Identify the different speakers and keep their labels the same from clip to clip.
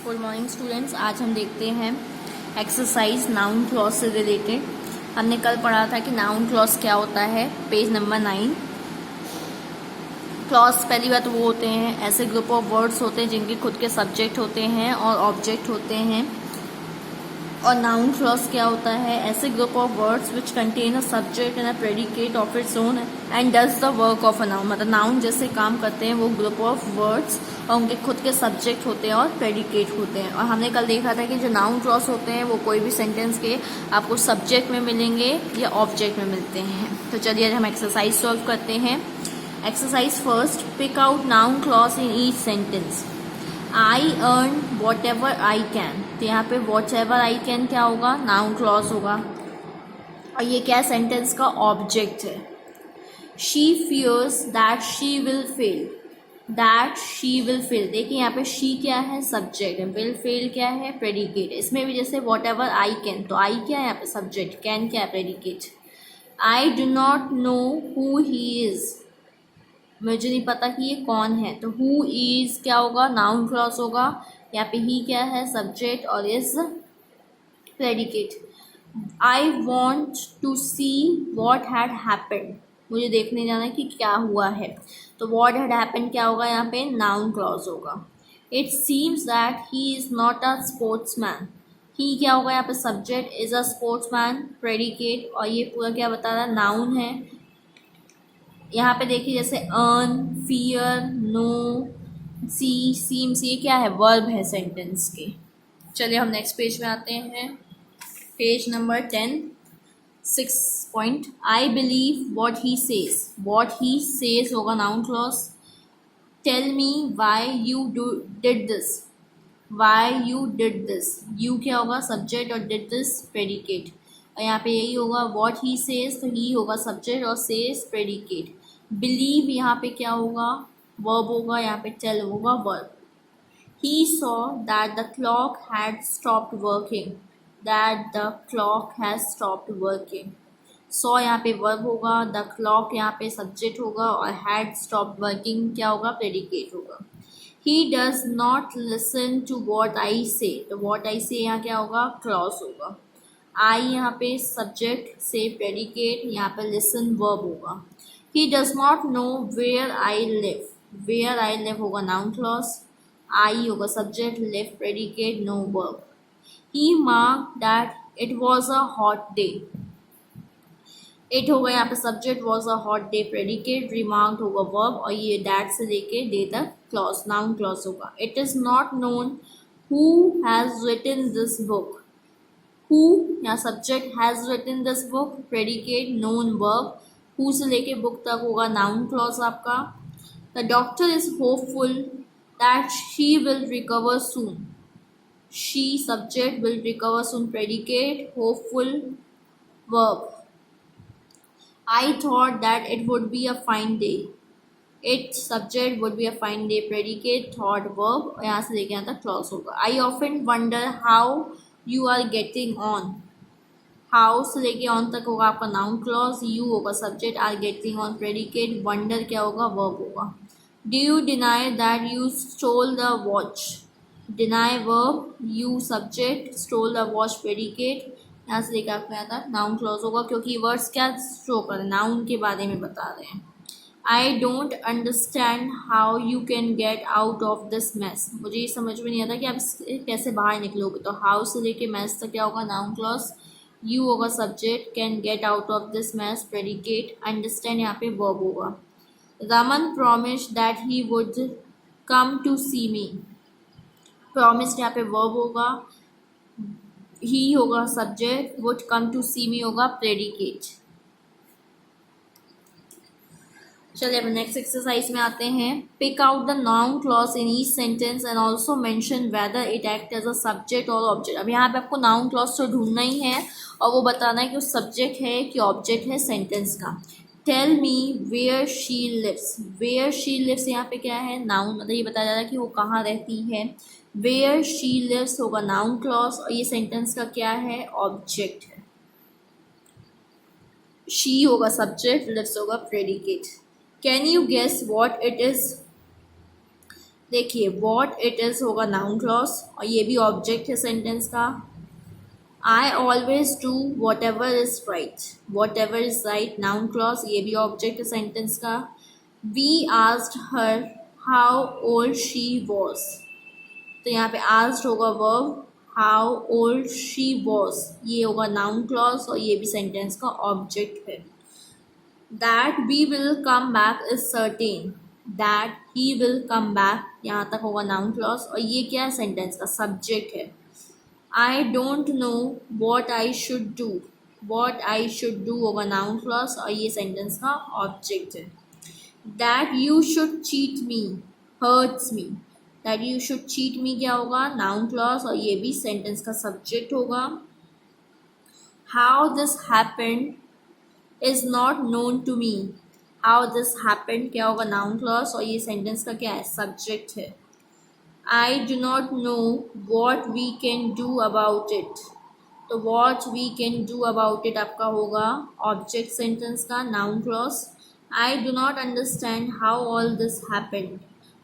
Speaker 1: Good morning students. आज हम देखते हैं एक्सरसाइज नाउन क्लॉज से रिलेटेड। हमने कल पढ़ा था कि नाउन क्लॉज क्या होता है, पेज नंबर 9। क्लॉज पहली बात वो होते हैं ऐसे ग्रुप ऑफ वर्ड्स होते हैं जिनके खुद के सब्जेक्ट होते हैं और ऑब्जेक्ट होते हैं। और नाउन क्लॉज क्या होता है, ऐसे group of words which contain a subject and a predicate of its own and does the work of a noun. मतलब नाउन जैसे काम करते हैं वो ग्रुप ऑफ वर्ड्स और उनके खुद के सब्जेक्ट होते हैं और प्रेडिकेट होते हैं। और हमने कल देखा था कि जो नाउन क्लॉज होते हैं वो कोई भी सेंटेंस के आपको सब्जेक्ट में मिलेंगे या ऑब्जेक्ट में मिलते हैं। तो चलिए हम एक्सरसाइज सॉल्व करते हैं। Exercise first, pick out noun clause in each sentence. I earn whatever I can, तो यहाँ पे वॉट एवर आई कैन क्या होगा, नाउन क्लॉज होगा। और ये क्या सेंटेंस का ऑब्जेक्ट है। She fears that she will fail, that she will fail, देखिए यहाँ पे शी क्या है, सब्जेक्ट है, विल फेल क्या है, प्रेडिकेट। इसमें भी जैसे वॉट एवर आई कैन, तो आई क्या है यहाँ पे सब्जेक्ट, कैन क्या है predicate. I do not know who he is, मुझे नहीं पता कि ये कौन है, तो हु इज क्या होगा, नाउन क्लॉज होगा। यहाँ पे ही क्या है, सब्जेक्ट, और is predicate. I want to see what had happened, मुझे देखने जाना है कि क्या हुआ है, तो वॉट हैड हैपेंड क्या होगा, यहाँ पे नाउन क्लॉज होगा। It seems that he is not a sportsman, he क्या होगा यहाँ पे subject, is a sportsman predicate, और ये पूरा क्या बता रहा है, नाउन है। यहाँ पे देखिए जैसे अर्न, फियर, नो, सी, सीम्स, ये क्या है, वर्ब है सेंटेंस के। चलिए हम नेक्स्ट पेज में आते हैं, page number 10, 6 point. I believe what he says, what he says होगा noun clause. Tell me why you did this, why you did this, you क्या होगा सब्जेक्ट और डिड दिस प्रेडिकेट। और यहाँ पे यही होगा वॉट ही सेज, तो ही होगा सब्जेक्ट और सेज प्रेडिकेट। बिलीव यहाँ पे क्या होगा, वर्ब होगा, यहाँ पे टेल होगा verb. He saw that the clock had stopped working, that the clock has stopped working. Saw यहाँ पे वर्ब होगा, द क्लॉक यहाँ पे सब्जेक्ट होगा, और हैड स्टॉप्ड वर्किंग क्या होगा, प्रेडिकेट होगा। He does not listen to what I say, तो वॉट आई से यहाँ क्या होगा, क्लॉज होगा। आई यहाँ पे सब्जेक्ट से प्रेडिकेट, यहाँ पे लिसन वर्ब होगा। He does not know where I live, where I live होगा नाउन क्लॉज, आई होगा subject, live predicate, know verb. He mark that it was a hot day, it होगा यहाँ पे subject, was a hot day predicate, remarked होगा verb, और ये that से लेके डे तक क्लॉज, नाउन क्लॉज होगा। It is not known who has written this book, who यहाँ subject, has written this book predicate, known verb, who से लेके बुक तक होगा नाउन क्लॉज आपका। The doctor is hopeful that she will recover soon, she subject, will recover soon predicate, hopeful verb. I thought that it would be a fine day, it subject, would be a fine day predicate, thought verb, और यहाँ से लेके यहाँ तक clause होगा। I often wonder how you are getting on, how से लेके on तक होगा आपका noun clause, you होगा subject, are getting on predicate, wonder क्या होगा, verb होगा। Do you deny that you stole the watch, deny verb, you subject, stole the watch predicate, यहाँ से लेकर आपको यहाँ तक नाउन क्लॉज होगा, क्योंकि वर्ड्स क्या शो कर रहे हैं, नाउन के बारे में बता रहे हैं। I don't understand how you can get out of this mess, मुझे ये समझ में नहीं आता कि आप कैसे बाहर निकलोगे, तो हाउ से लेके मैस तक क्या होगा, नाउन क्लॉज, यू होगा subject, can get out of this mess predicate, understand यहाँ पे वर्ब होगा। Raman promised that he would come to see me, promised यहाँ पे वर्ब होगा, ही होगा subject, would come to see me होगा प्रेडिकेट। चलिए अब नेक्स्ट एक्सरसाइज में आते हैं। Pick out the noun clause in each sentence and also mention whether it act as a subject और ऑब्जेक्ट। अब यहाँ पे आपको नाउन क्लॉज तो ढूंढना ही है और वो बताना है कि वो सब्जेक्ट है कि ऑब्जेक्ट है सेंटेंस का। Tell me where she lives, where she lives यहाँ पे क्या है, नाउन, मतलब ये बताया जा रहा है कि वो कहाँ रहती है। वेयर शी लिव्स होगा नाउन क्लॉज, और ये सेंटेंस का क्या है, ऑब्जेक्ट है। शी होगा सब्जेक्ट, लिव्स होगा predicate. Can you guess what it is, देखिए वॉट इट इज़ होगा नाउन क्लॉज और ये भी ऑब्जेक्ट है सेंटेंस का. I always do whatever is right. Whatever is right noun clause, ये भी ऑब्जेक्ट है सेंटेंस का. We asked her how old she was. तो यहाँ पे आस्क्ड होगा verb, how old she was ये होगा नाउन क्लॉज और ये भी सेंटेंस का ऑब्जेक्ट है. That we will come back is certain. That he will come back यहाँ तक होगा नाउन क्लॉज और ये क्या है सेंटेंस का सब्जेक्ट है. I don't know what I should do. What I should do होगा नाउन क्लॉज और ये सेंटेंस का ऑब्जेक्ट है. That you should cheat me hurts me. That you should cheat मी क्या होगा नाउन क्लॉज और ये भी सेंटेंस का सब्जेक्ट होगा. How this happened is not known to me. How this happened क्या होगा नाउन क्लॉज और ये सेंटेंस का क्या है सब्जेक्ट है. I do not know what we can do about it. तो what we can do about it आपका होगा ऑब्जेक्ट सेंटेंस का noun clause. I do not understand how all this happened.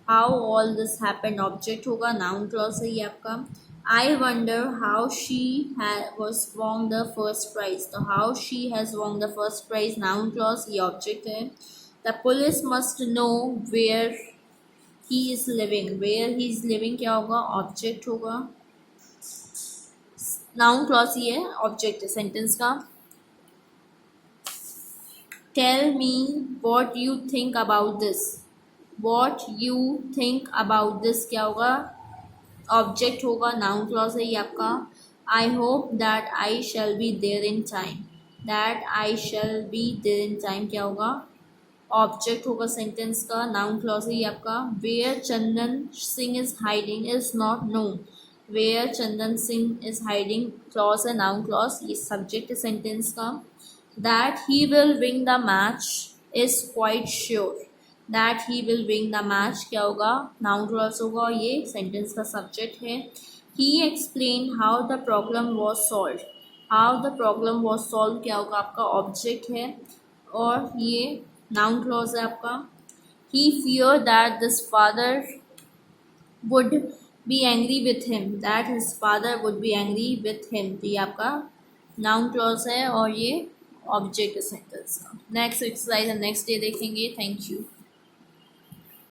Speaker 1: How all this happened object होगा noun clause है ये आपका. I wonder how she was won the first prize. तो how she has won the first prize noun clause ये object है. The police must know where he is living. Where he is living क्या होगा object होगा. Noun clause ये object है sentence का. Tell me what you think about this. What you think about this क्या होगा ऑब्जेक्ट होगा नाउन क्लॉज है ये आपका. I hope that I shall be there in time. That I shall be there in time क्या होगा object होगा sentence का नाउन क्लॉज है ये आपका. Where Chandan Singh is hiding is not known. Where Chandan Singh is hiding clause है नाउन क्लॉज ये subject है सेंटेंस का. That he will win the match is quite sure. That he will win the match क्या होगा noun clause होगा और ये sentence का सब्जेक्ट है. He explain how the problem was solve. How the problem was solve क्या होगा आपका ऑब्जेक्ट है और ये नाउन क्लॉज है आपका. He fear that this father would be angry with him. That his father would be angry with him तो ये आपका नाउन क्लॉज है और ये ऑब्जेक्ट है सेंटेंस का. नेक्स्ट एक्सरसाइज नेक्स्ट डे देखेंगे. Thank you.